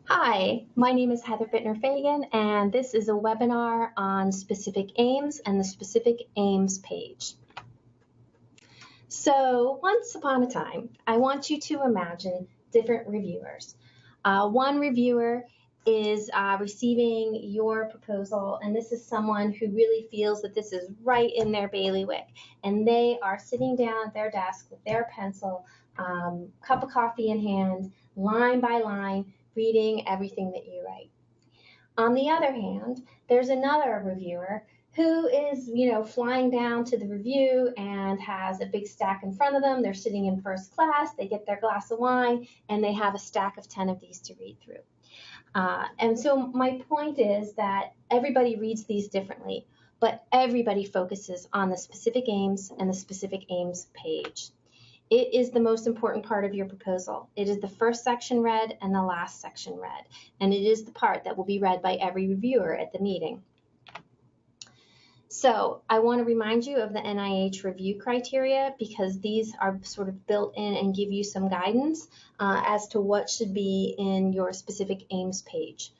Hi, my name is Heather Bittner-Fagan, and this is a webinar on specific aims and the specific aims page. So once upon a time, I want you to imagine different reviewers. One reviewer is receiving your proposal, and this is someone who really feels that this is right in their bailiwick, and they are sitting down at their desk with their pencil, cup of coffee in hand, line by line, reading everything that you write. On the other hand, there's another reviewer who is, flying down to the review and has a big stack in front of them. They're sitting in first class, they get their glass of wine, and they have a stack of 10 of these to read through. And so my point is that everybody reads these differently, but everybody focuses on the specific aims and the specific aims page. It is the most important part of your proposal. It is the first section read and the last section read, and it is the part that will be read by every reviewer at the meeting. So I want to remind you of the NIH review criteria because these are sort of built in and give you some guidance as to what should be in your specific aims page.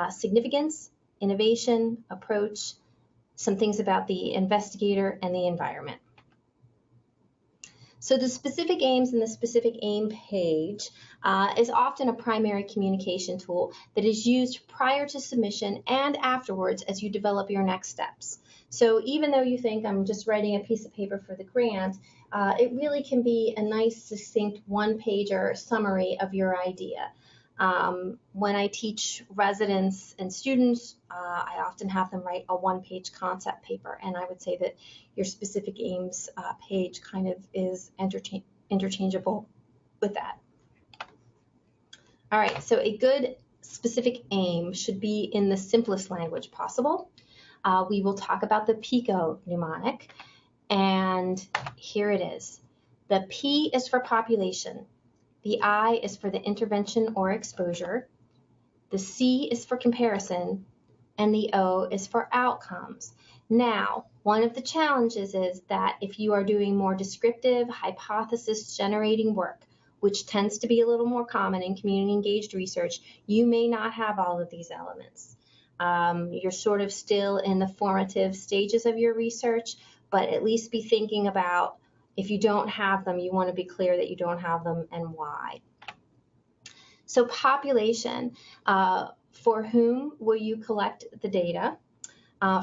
Significance, innovation, approach, some things about the investigator and the environment. So the specific aims in the specific aim page is often a primary communication tool that is used prior to submission and afterwards as you develop your next steps. So even though you think I'm just writing a piece of paper for the grant, it really can be a nice, succinct one-pager summary of your idea. When I teach residents and students, I often have them write a one-page concept paper, and I would say that your specific aims page kind of is interchangeable with that. All right, so a good specific aim should be in the simplest language possible. We will talk about the PICO mnemonic, and here it is. The P is for population. The I is for the intervention or exposure. The C is for comparison, and the O is for outcomes. Now, one of the challenges is that if you are doing more descriptive, hypothesis-generating work, which tends to be a little more common in community-engaged research, you may not have all of these elements. You're sort of still in the formative stages of your research, but at least be thinking about if you don't have them, you want to be clear that you don't have them and why. So population, for whom will you collect the data?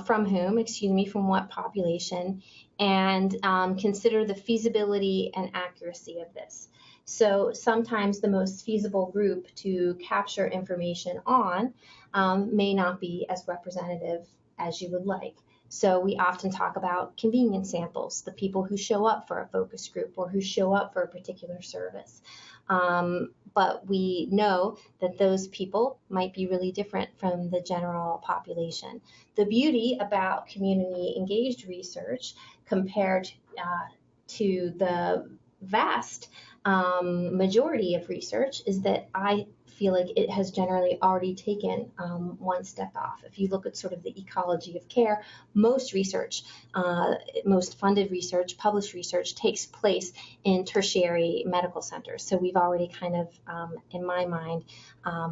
From what population, and consider the feasibility and accuracy of this. So sometimes the most feasible group to capture information on may not be as representative as you would like. So we often talk about convenience samples, the people who show up for a focus group or who show up for a particular service. But we know that those people might be really different from the general population. The beauty about community engaged research compared to the vast majority of research is that I feel like it has generally already taken one step off. If you look at sort of the ecology of care, most research, most funded research, published research takes place in tertiary medical centers. So we've already kind of, in my mind,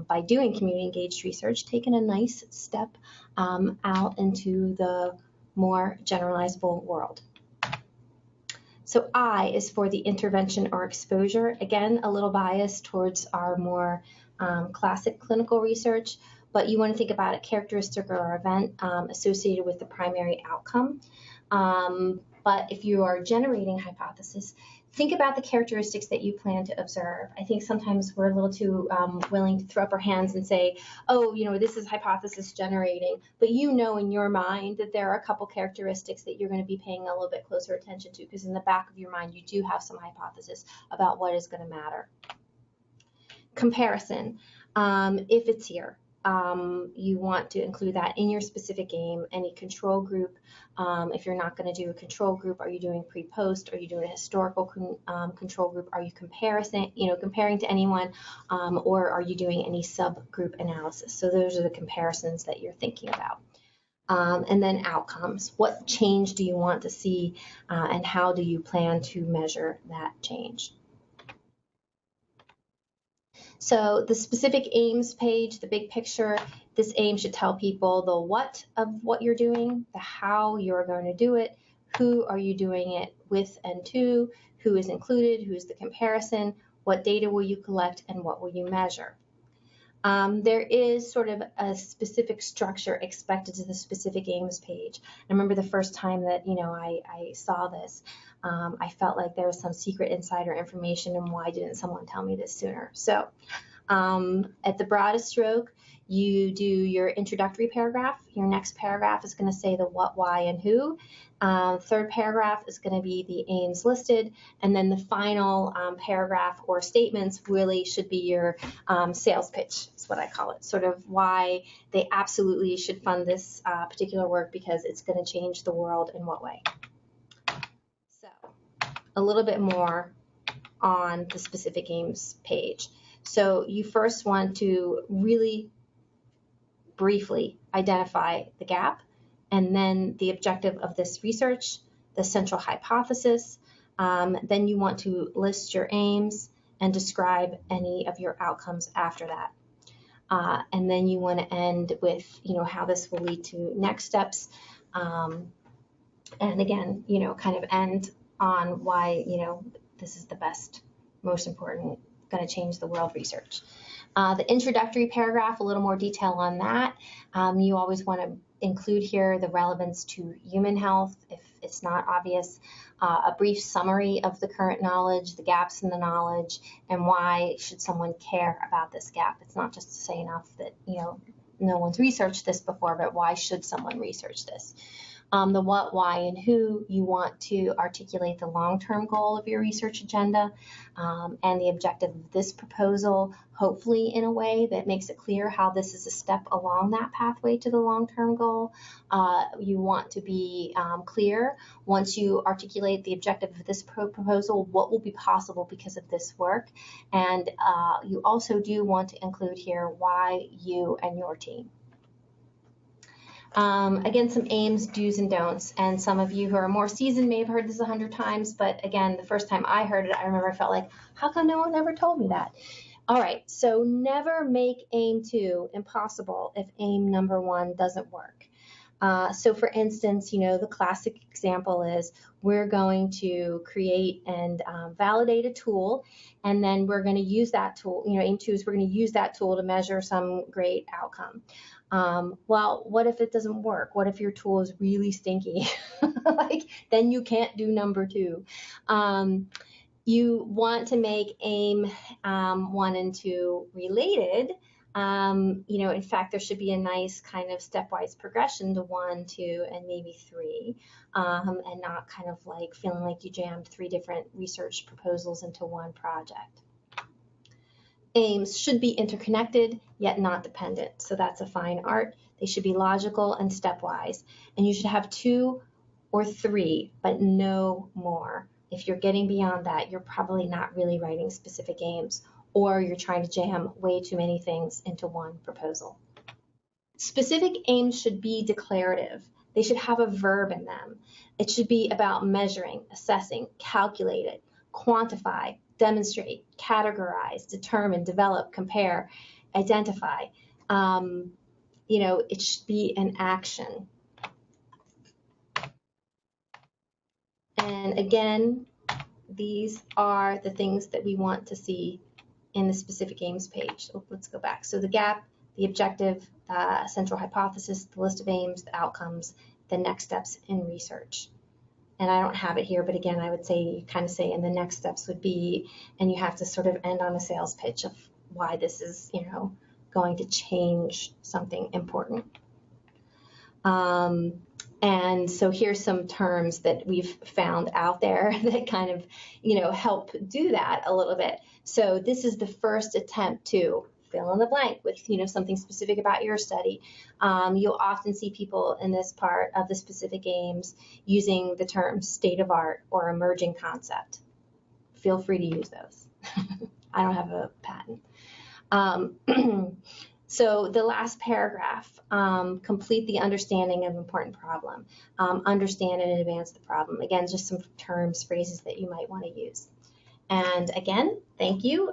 by doing community engaged research, taken a nice step out into the more generalizable world. So I is for the intervention or exposure. Again, a little bias towards our more classic clinical research, but you want to think about a characteristic or event associated with the primary outcome. But if you are generating hypothesis, think about the characteristics that you plan to observe. I think sometimes we're a little too willing to throw up our hands and say, oh, this is hypothesis generating, but in your mind that there are a couple characteristics that you're going to be paying a little bit closer attention to, because in the back of your mind you do have some hypothesis about what is going to matter. Comparison, if it's here. You want to include that in your specific aim. Any control group, if you're not going to do a control group, are you doing pre-post? Are you doing a historical control group? Are you comparing to anyone, or are you doing any subgroup analysis? So those are the comparisons that you're thinking about. And then outcomes. What change do you want to see, and how do you plan to measure that change? So the specific aims page, the big picture, this aim should tell people the what of what you're doing, the how you're going to do it, who are you doing it with and to, who is included, who's the comparison, what data will you collect, and what will you measure. There is sort of a specific structure expected to the specific aims page. I remember the first time that I saw this, I felt like there was some secret insider information, and why didn't someone tell me this sooner? So at the broadest stroke, you do your introductory paragraph. Your next paragraph is going to say the what, why, and who. Third paragraph is going to be the aims listed, and then the final paragraph or statements really should be your sales pitch, is what I call it, sort of why they absolutely should fund this particular work because it's going to change the world in what way. So a little bit more on the specific aims page. So you first want to really briefly identify the gap, and then the objective of this research, the central hypothesis. Then you want to list your aims and describe any of your outcomes after that. And then you want to end with, how this will lead to next steps. And again, kind of end on why, this is the best, most important, going to change the world research. The introductory paragraph, a little more detail on that. You always want to include here the relevance to human health if it's not obvious, a brief summary of the current knowledge, the gaps in the knowledge, and why should someone care about this gap. It's not just to say enough that, no one's researched this before, but why should someone research this? The what, why, and who, you want to articulate the long-term goal of your research agenda and the objective of this proposal, hopefully in a way that makes it clear how this is a step along that pathway to the long-term goal. You want to be clear once you articulate the objective of this proposal, what will be possible because of this work. And you also do want to include here why you and your team. Again, some aims, do's, and don'ts, and some of you who are more seasoned may have heard this 100 times, but again, the first time I heard it, I remember I felt like, how come no one ever told me that? All right, so never make aim 2 impossible if aim number 1 doesn't work. So for instance, the classic example is we're going to create and validate a tool, and then we're going to use that tool, aim 2 is we're going to use that tool to measure some great outcome. Well, what if it doesn't work? What if your tool is really stinky? Then you can't do number 2. You want to make aim 1 and 2 related. In fact, there should be a nice kind of stepwise progression to 1, 2, and maybe 3, and not kind of like feeling like you jammed 3 different research proposals into one project. Aims should be interconnected, yet not dependent. So that's a fine art. They should be logical and stepwise. And you should have 2 or 3, but no more. If you're getting beyond that, you're probably not really writing specific aims, or you're trying to jam way too many things into one proposal. Specific aims should be declarative. They should have a verb in them. It should be about measuring, assessing, calculate it, quantify, demonstrate, categorize, determine, develop, compare, identify. It should be an action. And again, these are the things that we want to see in the specific aims page. So let's go back. So the gap, the objective, central hypothesis, the list of aims, the outcomes, the next steps in research. And I don't have it here, but again, I would say, you kind of say, and the next steps would be, and you have to sort of end on a sales pitch of why this is, going to change something important. And so here's some terms that we've found out there that kind of, help do that a little bit. So this is the first attempt to fill in the blank with, something specific about your study. You'll often see people in this part of the specific aims using the term state of art or emerging concept. Feel free to use those. I don't have a patent. So the last paragraph, complete the understanding of important problem. Understand and advance the problem. Again, just some terms, phrases that you might want to use. And again, thank you.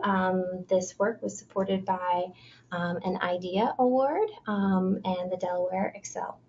This work was supported by an IDEA award and the Delaware Excel